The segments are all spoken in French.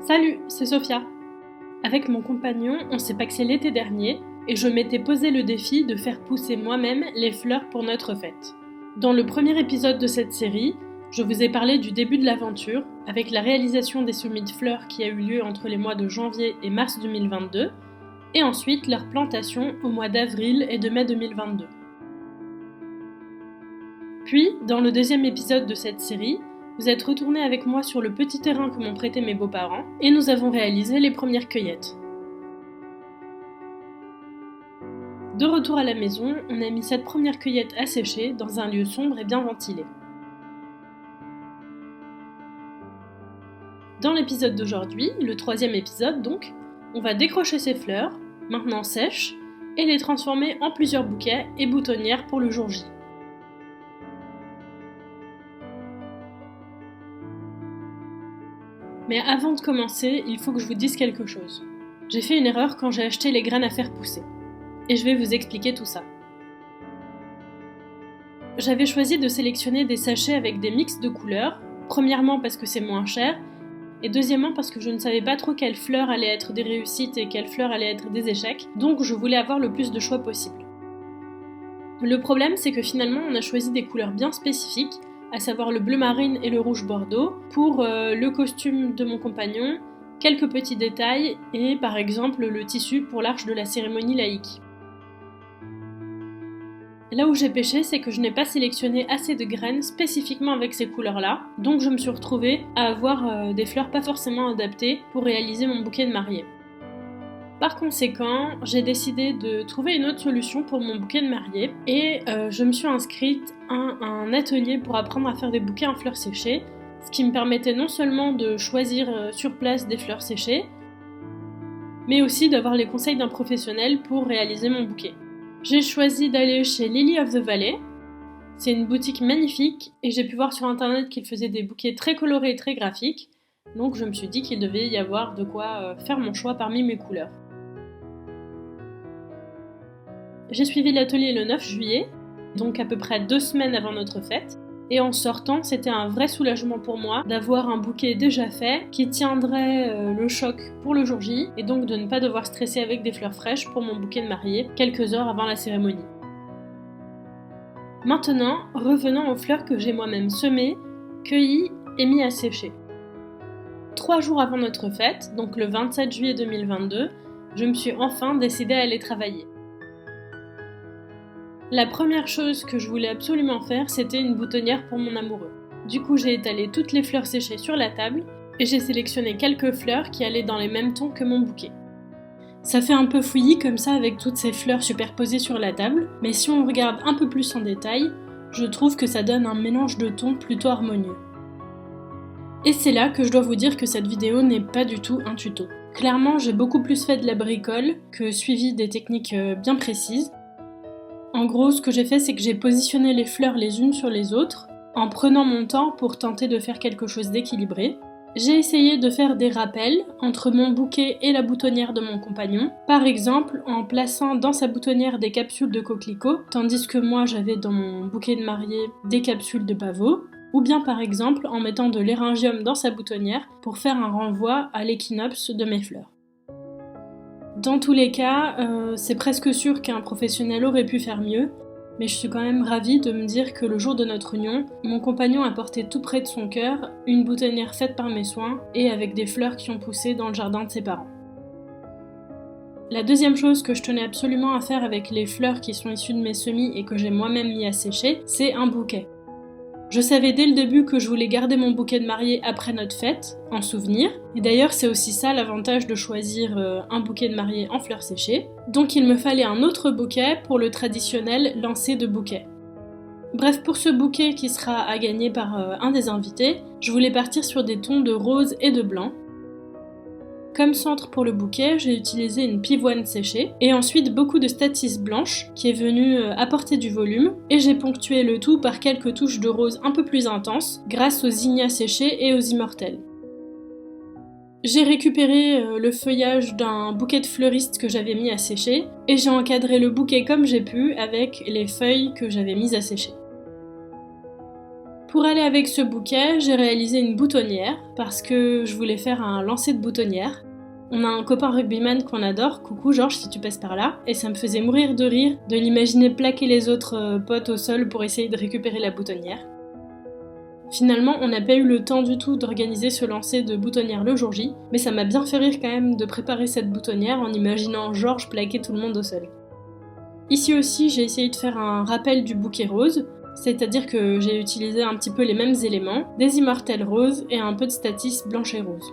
Salut, c'est Sophia. Avec mon compagnon, on s'est paxé l'été dernier et je m'étais posé le défi de faire pousser moi-même les fleurs pour notre fête. Dans le premier épisode de cette série, je vous ai parlé du début de l'aventure avec la réalisation des semis de fleurs qui a eu lieu entre les mois de janvier et mars 2022 et ensuite leur plantation au mois d'avril et de mai 2022. Puis, dans le deuxième épisode de cette série, vous êtes retournés avec moi sur le petit terrain que m'ont prêté mes beaux-parents et nous avons réalisé les premières cueillettes. De retour à la maison, on a mis cette première cueillette à sécher dans un lieu sombre et bien ventilé. Dans l'épisode d'aujourd'hui, le troisième épisode donc, on va décrocher ces fleurs, maintenant sèches, et les transformer en plusieurs bouquets et boutonnières pour le jour J. Mais avant de commencer, il faut que je vous dise quelque chose. J'ai fait une erreur quand j'ai acheté les graines à faire pousser. Et je vais vous expliquer tout ça. J'avais choisi de sélectionner des sachets avec des mix de couleurs, premièrement parce que c'est moins cher, et deuxièmement parce que je ne savais pas trop quelles fleurs allaient être des réussites et quelles fleurs allaient être des échecs, donc je voulais avoir le plus de choix possible. Le problème, c'est que finalement on a choisi des couleurs bien spécifiques, à savoir le bleu marine et le rouge bordeaux, pour le costume de mon compagnon, quelques petits détails et par exemple le tissu pour l'arche de la cérémonie laïque. Là où j'ai péché, c'est que je n'ai pas sélectionné assez de graines spécifiquement avec ces couleurs-là, donc je me suis retrouvée à avoir des fleurs pas forcément adaptées pour réaliser mon bouquet de mariée. Par conséquent, j'ai décidé de trouver une autre solution pour mon bouquet de mariée et je me suis inscrite à un atelier pour apprendre à faire des bouquets en fleurs séchées, ce qui me permettait non seulement de choisir sur place des fleurs séchées, mais aussi d'avoir les conseils d'un professionnel pour réaliser mon bouquet. J'ai choisi d'aller chez Lily of the Valley. C'est une boutique magnifique et j'ai pu voir sur internet qu'ils faisaient des bouquets très colorés et très graphiques, donc je me suis dit qu'il devait y avoir de quoi faire mon choix parmi mes couleurs. J'ai suivi l'atelier le 9 juillet, donc à peu près 2 semaines avant notre fête, et en sortant, c'était un vrai soulagement pour moi d'avoir un bouquet déjà fait qui tiendrait le choc pour le jour J, et donc de ne pas devoir stresser avec des fleurs fraîches pour mon bouquet de mariée quelques heures avant la cérémonie. Maintenant, revenons aux fleurs que j'ai moi-même semées, cueillies et mis à sécher. 3 jours avant notre fête, donc le 27 juillet 2022, je me suis enfin décidée à aller travailler. La première chose que je voulais absolument faire, c'était une boutonnière pour mon amoureux. Du coup, j'ai étalé toutes les fleurs séchées sur la table et j'ai sélectionné quelques fleurs qui allaient dans les mêmes tons que mon bouquet. Ça fait un peu fouillis comme ça avec toutes ces fleurs superposées sur la table, mais si on regarde un peu plus en détail, je trouve que ça donne un mélange de tons plutôt harmonieux. Et c'est là que je dois vous dire que cette vidéo n'est pas du tout un tuto. Clairement, j'ai beaucoup plus fait de la bricole que suivi des techniques bien précises. En gros, ce que j'ai fait, c'est que j'ai positionné les fleurs les unes sur les autres, en prenant mon temps pour tenter de faire quelque chose d'équilibré. J'ai essayé de faire des rappels entre mon bouquet et la boutonnière de mon compagnon, par exemple en plaçant dans sa boutonnière des capsules de coquelicots, tandis que moi j'avais dans mon bouquet de mariée des capsules de pavot, ou bien par exemple en mettant de l'éryngium dans sa boutonnière pour faire un renvoi à l'équinoxe de mes fleurs. Dans tous les cas, c'est presque sûr qu'un professionnel aurait pu faire mieux, mais je suis quand même ravie de me dire que le jour de notre union, mon compagnon a porté tout près de son cœur une boutonnière faite par mes soins et avec des fleurs qui ont poussé dans le jardin de ses parents. La deuxième chose que je tenais absolument à faire avec les fleurs qui sont issues de mes semis et que j'ai moi-même mis à sécher, c'est un bouquet. Je savais dès le début que je voulais garder mon bouquet de mariée après notre fête, en souvenir, et d'ailleurs c'est aussi ça l'avantage de choisir un bouquet de mariée en fleurs séchées, donc il me fallait un autre bouquet pour le traditionnel lancer de bouquet. Bref, pour ce bouquet qui sera à gagner par un des invités, je voulais partir sur des tons de rose et de blanc. Comme centre pour le bouquet, j'ai utilisé une pivoine séchée et ensuite beaucoup de statice blanche qui est venue apporter du volume et j'ai ponctué le tout par quelques touches de rose un peu plus intenses grâce aux zinnias séchés et aux immortelles. J'ai récupéré le feuillage d'un bouquet de fleuristes que j'avais mis à sécher et j'ai encadré le bouquet comme j'ai pu avec les feuilles que j'avais mises à sécher. Pour aller avec ce bouquet, j'ai réalisé une boutonnière parce que je voulais faire un lancer de boutonnière. On a un copain rugbyman qu'on adore, coucou Georges si tu passes par là, et ça me faisait mourir de rire de l'imaginer plaquer les autres potes au sol pour essayer de récupérer la boutonnière. Finalement, on n'a pas eu le temps du tout d'organiser ce lancer de boutonnière le jour J, mais ça m'a bien fait rire quand même de préparer cette boutonnière en imaginant Georges plaquer tout le monde au sol. Ici aussi, j'ai essayé de faire un rappel du bouquet rose, c'est-à-dire que j'ai utilisé un petit peu les mêmes éléments, des immortelles roses et un peu de statis blanche et rose.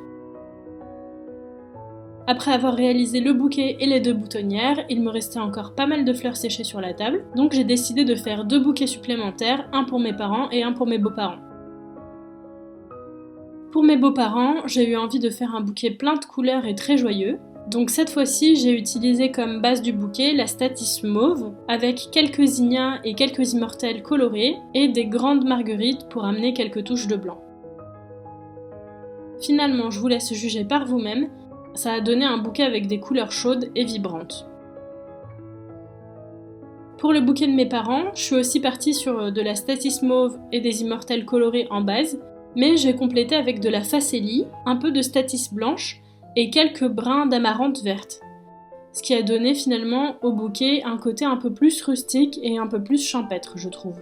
Après avoir réalisé le bouquet et les 2 boutonnières, il me restait encore pas mal de fleurs séchées sur la table, donc j'ai décidé de faire 2 bouquets supplémentaires, un pour mes parents et un pour mes beaux-parents. Pour mes beaux-parents, j'ai eu envie de faire un bouquet plein de couleurs et très joyeux, donc cette fois-ci j'ai utilisé comme base du bouquet la statis mauve, avec quelques zinnias et quelques immortelles colorées, et des grandes marguerites pour amener quelques touches de blanc. Finalement, je vous laisse juger par vous-même, ça a donné un bouquet avec des couleurs chaudes et vibrantes. Pour le bouquet de mes parents, je suis aussi partie sur de la statis mauve et des immortelles colorées en base, mais j'ai complété avec de la facélie, un peu de statis blanche et quelques brins d'amarante verte. Ce qui a donné finalement au bouquet un côté un peu plus rustique et un peu plus champêtre, je trouve.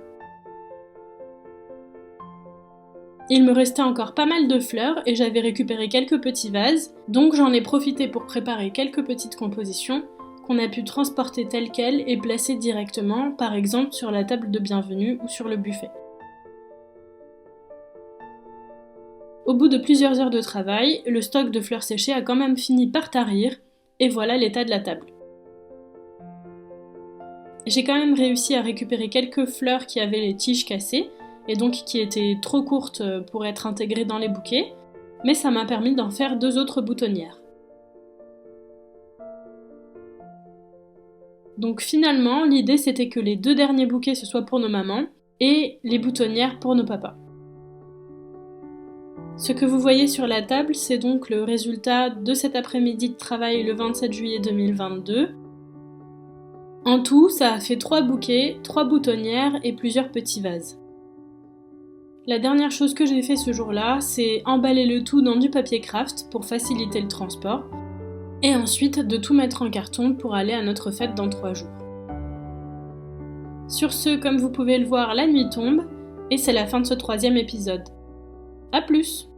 Il me restait encore pas mal de fleurs et j'avais récupéré quelques petits vases, donc j'en ai profité pour préparer quelques petites compositions qu'on a pu transporter telles quelles et placer directement, par exemple sur la table de bienvenue ou sur le buffet. Au bout de plusieurs heures de travail, le stock de fleurs séchées a quand même fini par tarir, et voilà l'état de la table. J'ai quand même réussi à récupérer quelques fleurs qui avaient les tiges cassées, et donc qui étaient trop courtes pour être intégrées dans les bouquets, mais ça m'a permis d'en faire 2 autres boutonnières. Donc finalement, l'idée c'était que les 2 derniers bouquets ce soient pour nos mamans, et les boutonnières pour nos papas. Ce que vous voyez sur la table, c'est donc le résultat de cet après-midi de travail le 27 juillet 2022. En tout, ça a fait 3 bouquets, 3 boutonnières et plusieurs petits vases. La dernière chose que j'ai fait ce jour-là, c'est emballer le tout dans du papier craft pour faciliter le transport, et ensuite de tout mettre en carton pour aller à notre fête dans 3 jours. Sur ce, comme vous pouvez le voir, la nuit tombe, et c'est la fin de ce 3e épisode. A plus!